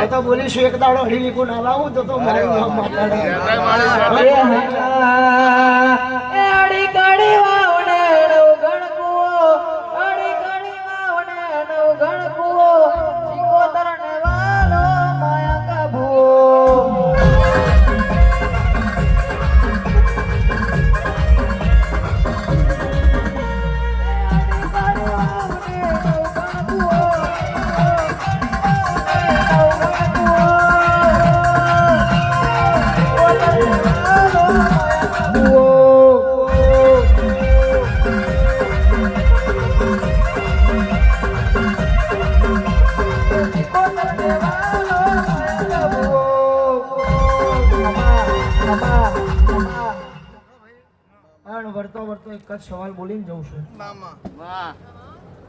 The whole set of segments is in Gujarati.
તો બોલીશું એક દાડો હળી લીકું ના લાવું તો મારું નામ માતાડે અડી કડી વાવને નવ ગણકુઓ અડી કડી વાવને નવ ગણકુઓ સિકોતર ને વાલો માયા કાબુઓ વર્તો વર્તો એક જ સવાલ બોલીને જઉં છું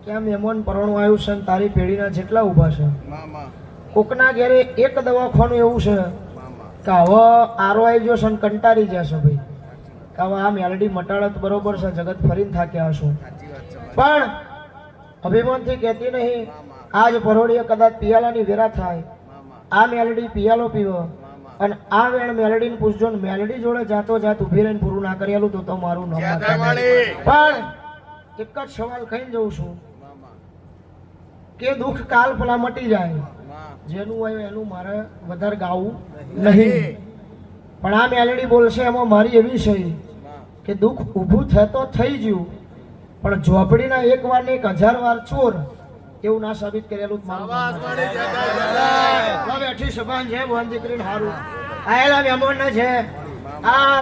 ક્યાં મહેમાન પરણું આવ્યું છે ને તારી પેઢીના જેટલા ઊભા છે કોકના ઘેરે એક દવાખાનું એવું છે કે હવે આરો આવી ગયો છે ને કંટાળી જશે ભાઈ કે હવે આ મેલડી મટાડત બરોબર છે જગત ફરીને થાક્યા હશો પણ અભિમાનથી કહેતી નહીં આજ પરોડીએ કદાચ પિયાલાની વેરા થાય આ મેલડી પિયાલો પીવો અને આ વેણ મેલડીને પૂછજો ને મેલડી જોડે જાતો જાત ઉભી રહીને પૂરું ના કરેલું તો મારું નામ પણ એક જ સવાલ કહીને જઉં છું કે દુઃખ કાલ ભલા મટી જાય જેનું હોય એનું મારે વધારે ગાવું નહીં પણ આ મેલડી બોલશે એમાં મારી એવી છે કે દુઃખ ઊભું થતો થઈ ગયું પણ ઝોપડીના એક વાર ને 1000 વાર ચોર એવું ના સાબિત કરેલું બેઠી સભાન છે ભગવાન દીકરીને હારું આયેલા મહેમાન છે આ